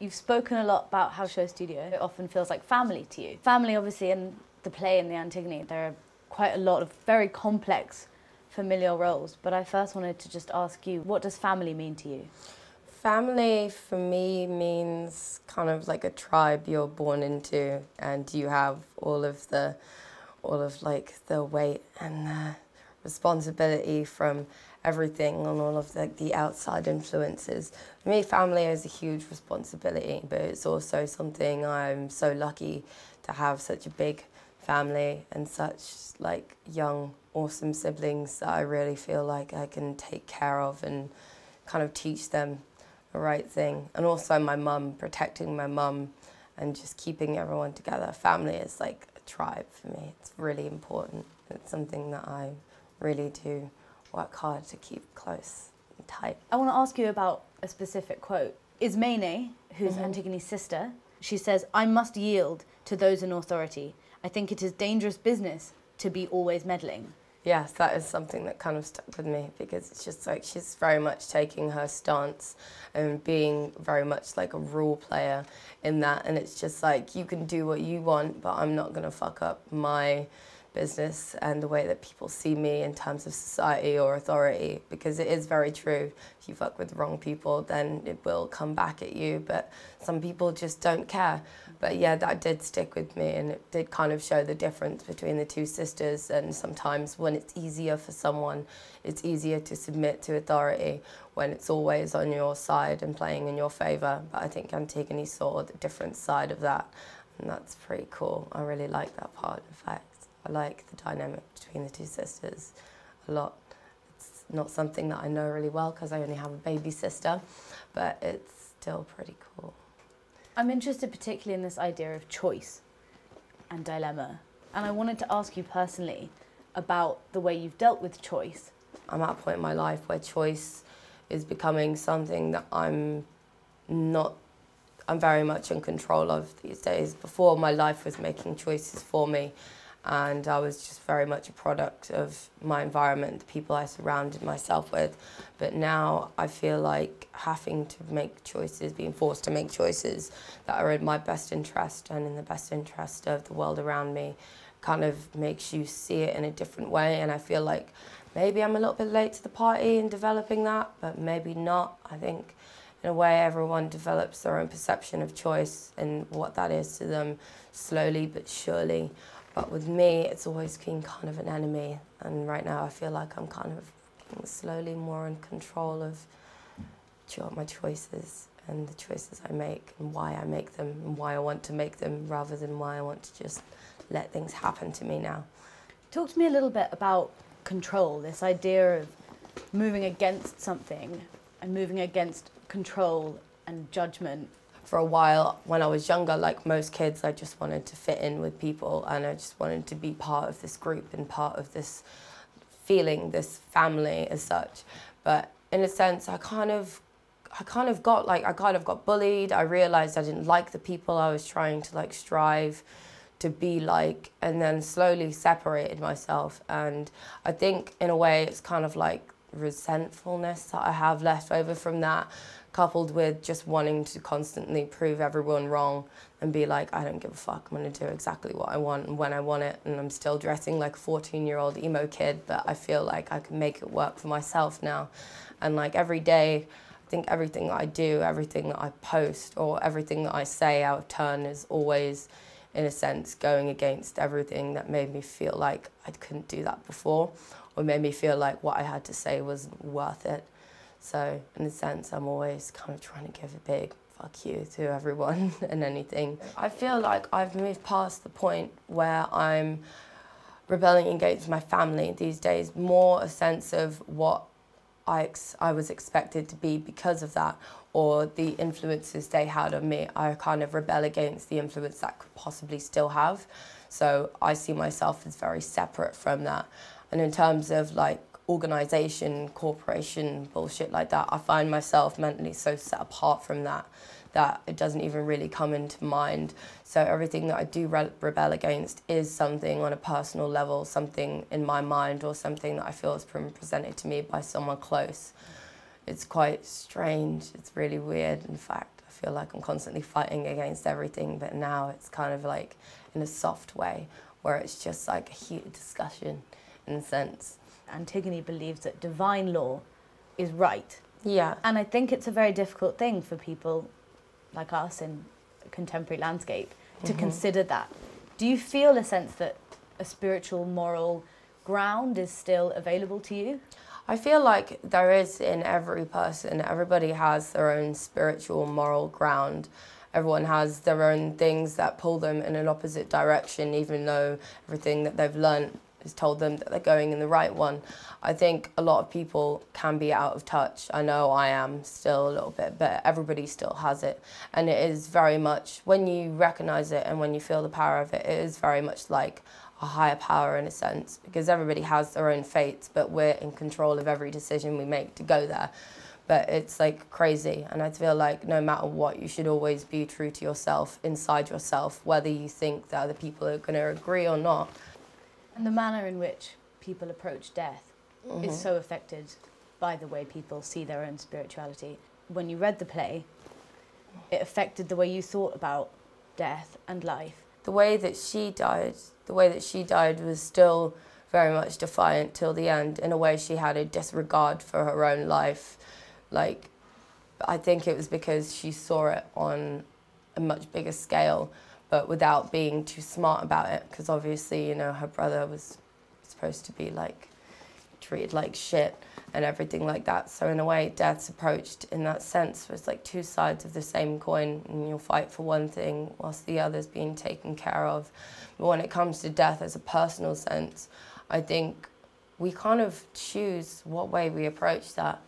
You've spoken a lot about how SHOWstudio often feels like family to you. Family, obviously, in the play and the Antigone, there are quite a lot of very complex familial roles, but I first wanted to just ask you, what does family mean to you? Family for me means kind of like a tribe you're born into, and you have all of the weight and the responsibility from everything and all of the outside influences. For me, family is a huge responsibility, but it's also something I'm so lucky to have such a big family and such like young, awesome siblings that I really feel like I can take care of and kind of teach them the right thing. And also my mum, protecting my mum and just keeping everyone together. Family is like a tribe for me. It's really important. It's something that I really do work hard to keep close and tight. I want to ask you about a specific quote. Ismene, who's Antigone's sister, she says, "I must yield to those in authority. I think it is dangerous business to be always meddling." Yes, that is something that kind of stuck with me, because it's just like she's very much taking her stance and being very much like a role player in that. And it's just like, you can do what you want, but I'm not going to fuck up my business and the way that people see me in terms of society or authority, because it is very true. If you fuck with the wrong people, then it will come back at you, but some people just don't care. But yeah, that did stick with me, and it did kind of show the difference between the two sisters. And sometimes when it's easier for someone, it's easier to submit to authority when it's always on your side and playing in your favour. But I think Antigone saw the different side of that, and that's pretty cool. I really like that part, in fact. I like the dynamic between the two sisters a lot. It's not something that I know really well because I only have a baby sister, but it's still pretty cool. I'm interested particularly in this idea of choice and dilemma, and I wanted to ask you personally about the way you've dealt with choice. I'm at a point in my life where choice is becoming something that I'm very much in control of these days. Before, my life was making choices for me, and I was just very much a product of my environment, the people I surrounded myself with. But now I feel like having to make choices, being forced to make choices that are in my best interest and in the best interest of the world around me, kind of makes you see it in a different way. And I feel like maybe I'm a little bit late to the party in developing that, but maybe not. I think in a way everyone develops their own perception of choice and what that is to them slowly but surely. But with me, it's always been kind of an enemy. And right now I feel like I'm kind of getting slowly more in control of my choices and the choices I make and why I make them and why I want to make them, rather than why I want to just let things happen to me now. Talk to me a little bit about control, this idea of moving against something and moving against control and judgment. For a while, when I was younger, like most kids, I just wanted to fit in with people, and I just wanted to be part of this group and part of this feeling, this family as such. But in a sense, I kind of got bullied. I realized I didn't like the people I was trying to like strive to be like, and then slowly separated myself. And I think in a way it's kind of like resentfulness that I have left over from that, coupled with just wanting to constantly prove everyone wrong and be like, I don't give a fuck, I'm gonna do exactly what I want and when I want it. And I'm still dressing like a 14-year-old emo kid, but I feel like I can make it work for myself now. And like every day, I think everything that I do, everything that I post, or everything that I say out of turn is always, in a sense, going against everything that made me feel like I couldn't do that before, or made me feel like what I had to say wasn't worth it. So, in a sense, I'm always kind of trying to give a big fuck you to everyone and anything. I feel like I've moved past the point where I'm rebelling against my family these days, more a sense of what I was expected to be because of that, or the influences they had on me. I kind of rebel against the influence that could possibly still have. So I see myself as very separate from that. And in terms of like organisation, corporation, bullshit like that, I find myself mentally so set apart from that that it doesn't even really come into mind. So everything that I do rebel against is something on a personal level, something in my mind, or something that I feel has been presented to me by someone close. It's quite strange, it's really weird, in fact. I feel like I'm constantly fighting against everything, but now it's kind of like in a soft way, where it's just like a heated discussion in a sense. Antigone believes that divine law is right. Yeah. And I think it's a very difficult thing for people like us in a contemporary landscape to consider that. Do you feel a sense that a spiritual, moral ground is still available to you? I feel like there is in every person. Everybody has their own spiritual, moral ground. Everyone has their own things that pull them in an opposite direction, even though everything that they've learned has told them that they're going in the right one. I think a lot of people can be out of touch. I know I am still a little bit, but everybody still has it. And it is very much, when you recognise it and when you feel the power of it, it is very much like a higher power in a sense, because everybody has their own fates, but we're in control of every decision we make to go there. But it's like crazy, and I feel like no matter what, you should always be true to yourself, inside yourself, whether you think that other people are going to agree or not. And the manner in which people approach death is so affected by the way people see their own spirituality. When you read the play, it affected the way you thought about death and life. The way that she died was still very much defiant till the end. In a way, she had a disregard for her own life. Like, I think it was because she saw it on a much bigger scale, but without being too smart about it, because obviously, you know, her brother was supposed to be like treated like shit and everything like that. So in a way, death's approached in that sense was like two sides of the same coin, and you'll fight for one thing whilst the other's being taken care of. But when it comes to death as a personal sense, I think we kind of choose what way we approach that.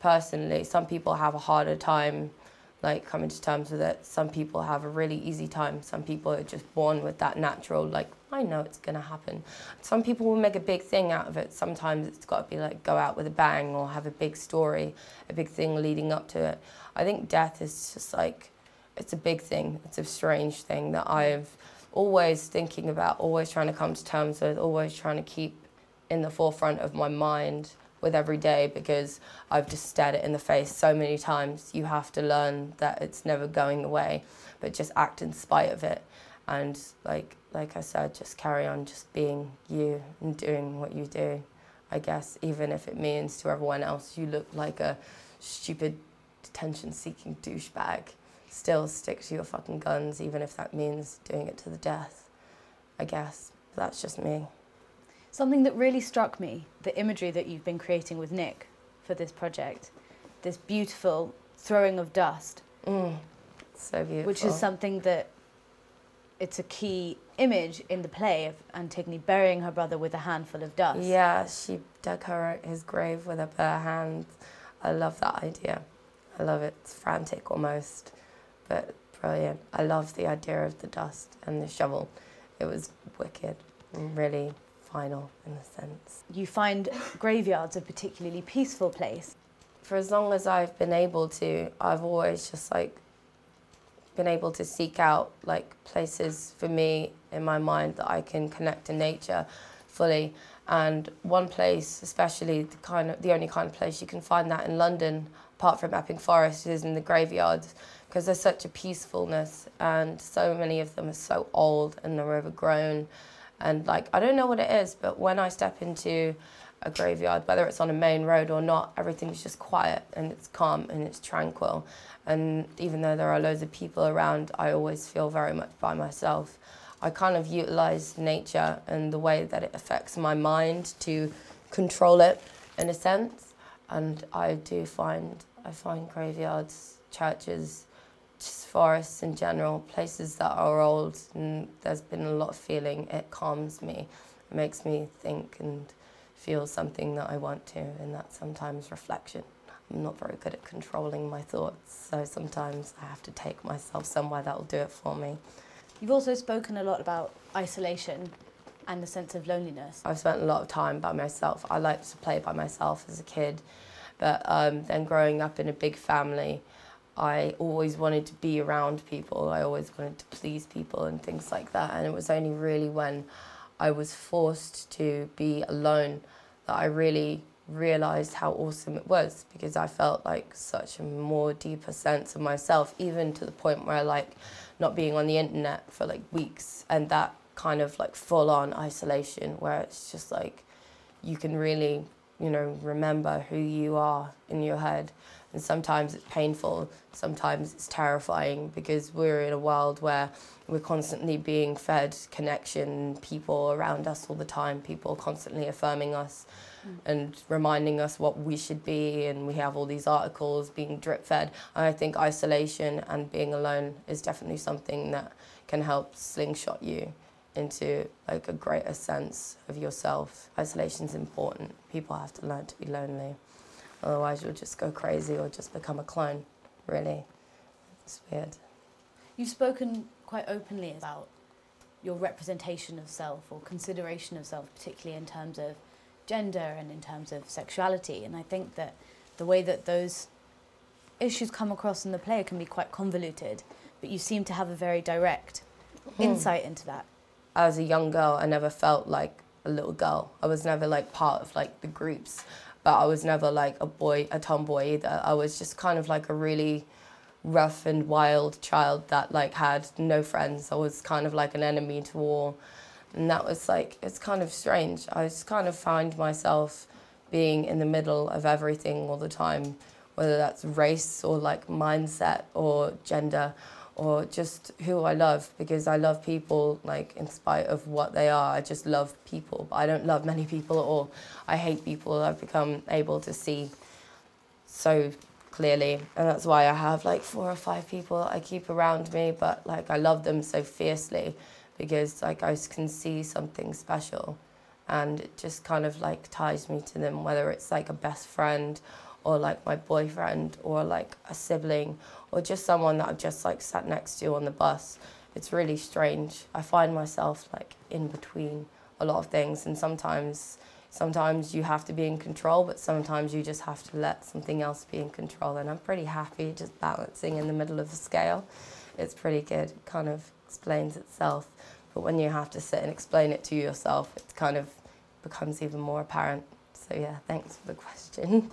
Personally, some people have a harder time like coming to terms with it. Some people have a really easy time. Some people are just born with that natural, like, I know it's gonna happen. Some people will make a big thing out of it. Sometimes it's got to be like go out with a bang or have a big story, a big thing leading up to it. I think death is just like, it's a big thing. It's a strange thing that I've always thinking about, always trying to come to terms with, always trying to keep in the forefront of my mind with every day, because I've just stared it in the face so many times. You have to learn that it's never going away, but just act in spite of it. And like I said, just carry on just being you and doing what you do, I guess, even if it means to everyone else you look like a stupid detention-seeking douchebag. Still stick to your fucking guns, even if that means doing it to the death, I guess. That's just me. Something that really struck me, the imagery that you've been creating with Nick for this project, this beautiful throwing of dust. So beautiful. Which is something that, it's a key image in the play of Antigone burying her brother with a handful of dust. Yeah, she dug his grave with her bare hands. I love that idea. I love it. It's frantic almost, but brilliant. I love the idea of the dust and the shovel. It was wicked and really final in a sense. You find graveyards a particularly peaceful place. For as long as I've been able to, I've always just like been able to seek out like places for me in my mind that I can connect to nature fully. And one place, especially the only kind of place you can find that in London, apart from Epping Forest, is in the graveyards, because there's such a peacefulness, and so many of them are so old and they're overgrown. And like, I don't know what it is, but when I step into a graveyard, whether it's on a main road or not, everything's just quiet and it's calm and it's tranquil. And even though there are loads of people around, I always feel very much by myself. I kind of utilize nature and the way that it affects my mind to control it in a sense. And I find graveyards, churches, just forests in general, places that are old, and there's been a lot of feeling. It calms me. It makes me think and feel something that I want to, and that's sometimes reflection. I'm not very good at controlling my thoughts, so sometimes I have to take myself somewhere that will do it for me. You've also spoken a lot about isolation and the sense of loneliness. I've spent a lot of time by myself. I liked to play by myself as a kid, but then growing up in a big family, I always wanted to be around people. I always wanted to please people and things like that. And it was only really when I was forced to be alone that I really realised how awesome it was, because I felt like such a more deeper sense of myself, even to the point where like not being on the internet for like weeks, and that kind of like full-on isolation where it's just like you can really, you know, remember who you are in your head. And sometimes it's painful, sometimes it's terrifying, because we're in a world where we're constantly being fed connection, people around us all the time, people constantly affirming us and reminding us what we should be, and we have all these articles being drip fed. And I think isolation and being alone is definitely something that can help slingshot you into like a greater sense of yourself. Isolation's important. People have to learn to be lonely. Otherwise you'll just go crazy or just become a clone, really. It's weird. You've spoken quite openly about your representation of self or consideration of self, particularly in terms of gender and in terms of sexuality. And I think that the way that those issues come across in the play can be quite convoluted, but you seem to have a very direct insight into that. As a young girl, I never felt like a little girl. I was never like part of like the groups, but I was never like a tomboy either. I was just kind of like a really rough and wild child that like had no friends. I was kind of like an enemy to all. And that was like, it's kind of strange. I just kind of find myself being in the middle of everything all the time, whether that's race or like mindset or gender or just who I love, because I love people like in spite of what they are. I just love people, but I don't love many people at all. I hate people. I've become able to see so clearly, and that's why I have like 4 or 5 people I keep around me, but like I love them so fiercely, because like I can see something special, and it just kind of like ties me to them, whether it's like a best friend or like my boyfriend or like a sibling or just someone that I've just like sat next to on the bus. It's really strange. I find myself like in between a lot of things, and sometimes you have to be in control, but sometimes you just have to let something else be in control, and I'm pretty happy just balancing in the middle of the scale. It's pretty good. It kind of explains itself, but when you have to sit and explain it to yourself, it kind of becomes even more apparent. So yeah, thanks for the question.